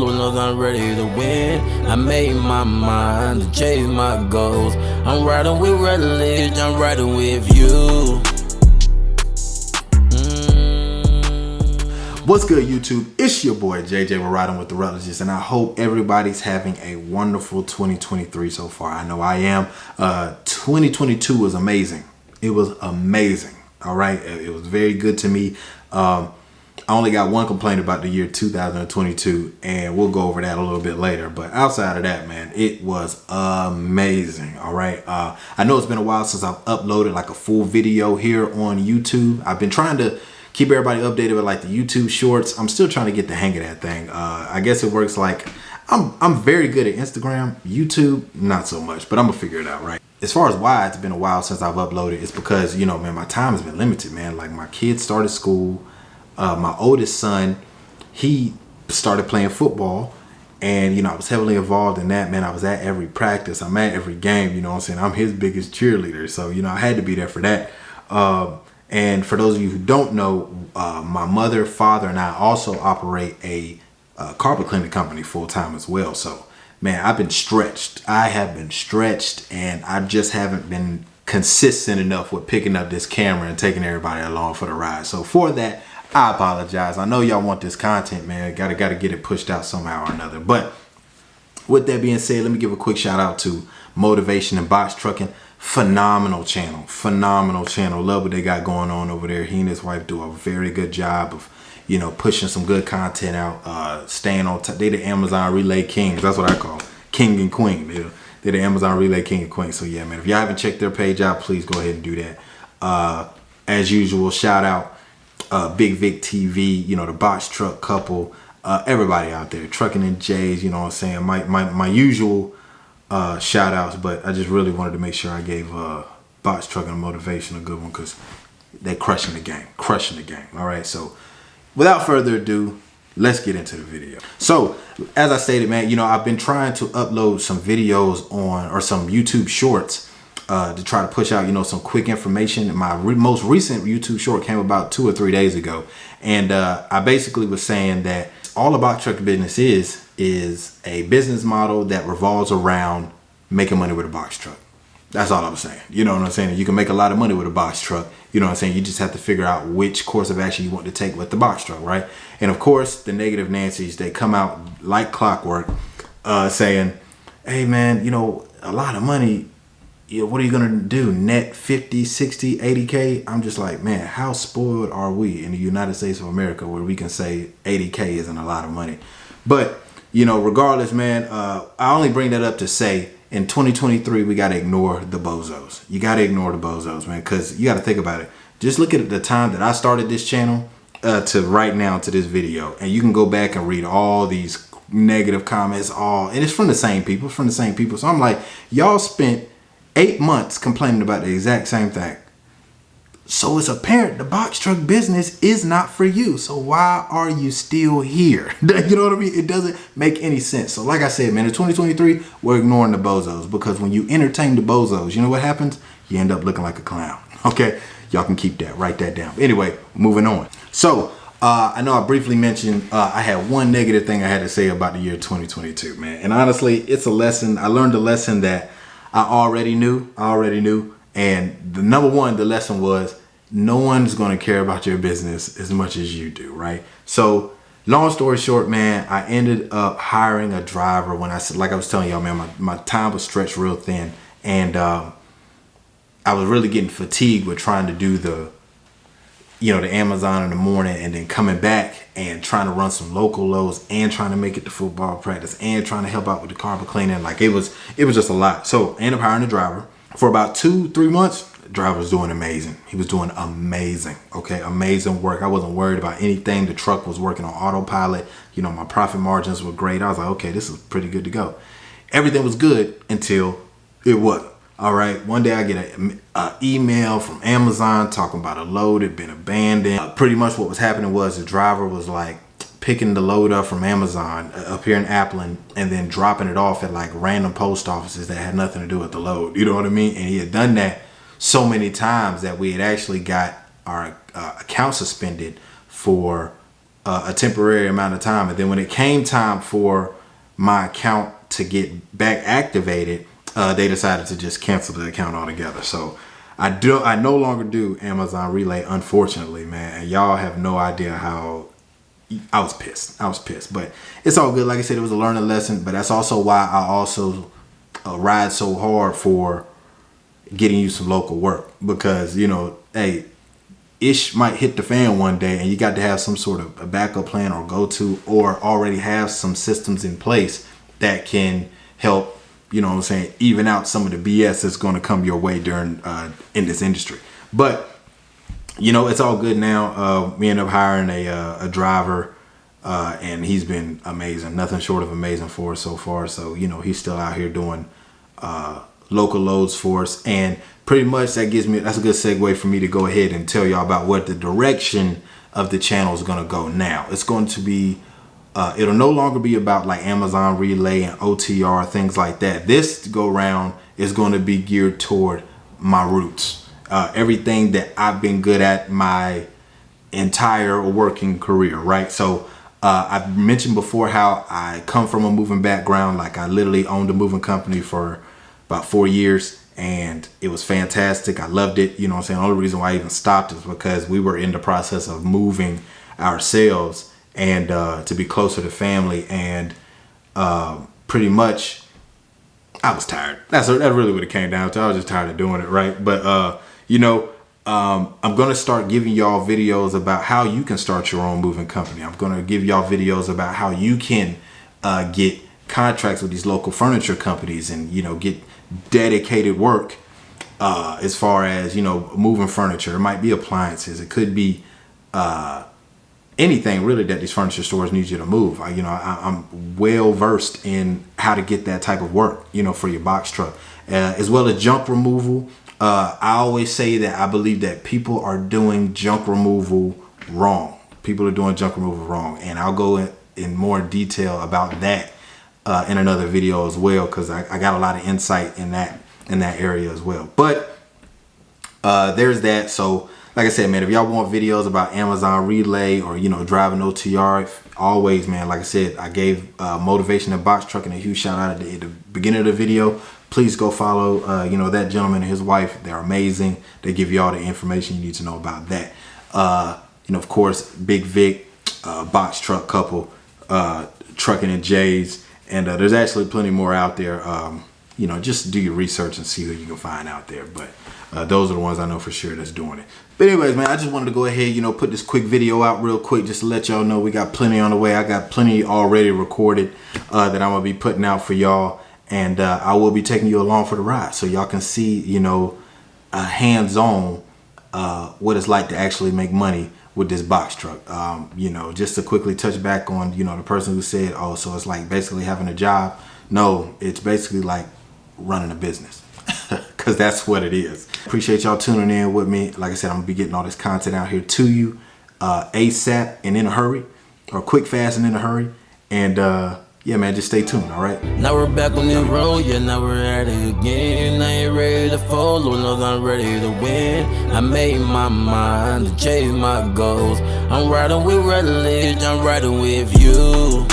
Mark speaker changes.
Speaker 1: knows I'm ready to win. I made my mind to chase my goals. I'm riding with Rutledge, I'm riding with you.
Speaker 2: What's good, YouTube? It's your boy JJ. We're riding with the Rutledges, and I hope everybody's having a wonderful 2023 so far. I know I am. 2022 was amazing. It was amazing. All right, it was very good to me. I only got one complaint about the year 2022, and we'll go over that a little bit later. But outside of that, man, it was amazing. All right. I know it's been a while since I've uploaded like a full video here on YouTube. I've been trying to keep everybody updated with like the YouTube shorts. I'm still trying to get the hang of that thing. I guess it works like I'm very good at Instagram, YouTube, not so much, but I'm gonna figure it out, right? As far as why it's been a while since I've uploaded, it's because, you know, man, my time has been limited, man. Like my kids started school. My oldest son, he started playing football, and, you know, I was heavily involved in that, man. I was at every practice. I'm at every game, you know what I'm saying? I'm his biggest cheerleader. So, you know, I had to be there for that. And for those of you who don't know, my mother, father, and I also operate a carpet cleaning company full time as well. So, man, I've been stretched. I have been stretched, and I just haven't been consistent enough with picking up this camera and taking everybody along for the ride. So for that, I apologize. I know y'all want this content, man. Gotta get it pushed out somehow or another. But with that being said, let me give a quick shout out to Motivation and Box Trucking. Phenomenal channel. Love what they got going on over there. He and his wife do a very good job of, you know, pushing some good content out, staying on top. They the Amazon Relay Kings. That's what I call King and Queen. They're the Amazon Relay King and Queen. So yeah, man, if y'all haven't checked their page out, please go ahead and do that. As usual, shout out Big Vic TV, you know, the box truck couple, everybody out there, Trucking and Jays, you know what I'm saying? My usual shout outs, but I just really wanted to make sure I gave Box Trucking and Motivation a good one, because they're crushing the game. All right, so without further ado, let's get into the video. So as I stated, man, you know, I've been trying to upload some videos on, or some YouTube shorts, to try to push out, you know, some quick information. My most recent YouTube short came about 2 or 3 days ago, and I basically was saying that all a box truck business is a business model that revolves around making money with a box truck. That's all I'm saying. You know what I'm saying? You can make a lot of money with a box truck. You know what I'm saying? You just have to figure out which course of action you want to take with the box truck, right? And of course, the negative Nancy's, they come out like clockwork, saying, hey man, you know, a lot of money, you know, what are you gonna do? Net 50, 60, 80K? I'm just like, man, how spoiled are we in the United States of America where we can say 80K isn't a lot of money? But, you know, regardless, man, I only bring that up to say, in 2023, we gotta ignore the bozos. You gotta ignore the bozos, man, because you gotta think about it. Just look at the time that I started this channel to right now to this video, and you can go back and read all these negative comments, and it's from the same people, So I'm like, y'all spent 8 months complaining about the exact same thing. So it's apparent the box truck business is not for you. So why are you still here? You know what I mean? It doesn't make any sense. So like I said, man, in 2023, we're ignoring the bozos, because when you entertain the bozos, you know what happens? You end up looking like a clown. Okay? Y'all can keep that. Write that down. Anyway, moving on. So I know I briefly mentioned I had one negative thing I had to say about the year 2022, man. And honestly, it's a lesson. I learned a lesson that I already knew. And the lesson was, no one's going to care about your business as much as you do, right? So long story short, man, I ended up hiring a driver when like I was telling y'all, man, my time was stretched real thin. And I was really getting fatigued with trying to do the Amazon in the morning, and then coming back and trying to run some local loads, and trying to make it to football practice, and trying to help out with the carpet cleaning. Like it was just a lot. So I ended up hiring a driver for about 2-3 months. The driver was doing amazing. He was doing amazing. Okay, amazing work. I wasn't worried about anything. The truck was working on autopilot. You know, my profit margins were great. I was like, okay, this is pretty good to go. Everything was good until it wasn't. All right, one day I get an email from Amazon talking about a load had been abandoned. Pretty much what was happening was the driver was like picking the load up from Amazon up here in Appleton, and then dropping it off at like random post offices that had nothing to do with the load. You know what I mean? And he had done that so many times that we had actually got our account suspended for a temporary amount of time. And then when it came time for my account to get back activated, they decided to just cancel the account altogether. So I no longer do Amazon Relay, unfortunately, man. And y'all have no idea how I was pissed. But it's all good. Like I said, it was a learning lesson. But that's also why I also ride so hard for getting you some local work, because, you know, hey, ish might hit the fan one day, and you got to have some sort of a backup plan or go to, or already have some systems in place that can help, you know what I'm saying, even out some of the BS that's going to come your way during in this industry. But you know, it's all good now. We ended up hiring a driver, and he's been amazing, nothing short of amazing for us so far. So, you know, he's still out here doing local loads for us, and pretty much that's a good segue for me to go ahead and tell y'all about what the direction of the channel is going to go now. It's going to be it'll no longer be about like Amazon Relay and OTR, things like that. This go round is going to be geared toward my roots, everything that I've been good at my entire working career, right? So I've mentioned before how I come from a moving background. Like, I literally owned a moving company for about 4 years, and it was fantastic. I loved it. You know what I'm saying? The only reason why I even stopped is because we were in the process of moving ourselves, and to be closer to family, and pretty much I was tired. That really what it came down to. I was just tired of doing it, right? But you know, I'm gonna start giving y'all videos about how you can start your own moving company. I'm gonna give y'all videos about how you can get contracts with these local furniture companies, and, you know, get dedicated work as far as, you know, moving furniture. It might be appliances. It could be anything really that these furniture stores need you to move. I'm well versed in how to get that type of work, you know, for your box truck, as well as junk removal. I always say that I believe that people are doing junk removal wrong. People are doing junk removal wrong, and I'll go in more detail about that in another video as well, because I got a lot of insight in that area as well. But there's that. So, like I said, man, if y'all want videos about Amazon Relay or, you know, driving OTR, always, man, like I said, I gave Motivation and Box Trucking a huge shout out at the beginning of the video. Please go follow, you know, that gentleman and his wife. They're amazing. They give you all the information you need to know about that. You know, of course, Big Vic, Box Truck Couple, Trucking and J's, and there's actually plenty more out there. You know, just do your research and see who you can find out there. But those are the ones I know for sure that's doing it. But anyways, man, I just wanted to go ahead, you know, put this quick video out real quick just to let y'all know we got plenty on the way. I got plenty already recorded that I'm going to be putting out for y'all. And I will be taking you along for the ride, so y'all can see, you know, hands-on what it's like to actually make money with this box truck. You know, just to quickly touch back on, you know, the person who said, oh, so it's like basically having a job. No, it's basically like running a business, because that's what it is. Appreciate y'all tuning in with me. Like I said, I'm gonna be getting all this content out here to you ASAP and in a hurry, or quick, fast, and in a hurry. And yeah, man, just stay tuned, all right?
Speaker 1: Now we're back on the road, yeah, now we're at it again. I ain't ready to fold, Lord knows I'm ready to win. I made my mind to chase my goals. I'm riding with Rutledge, I'm riding with you.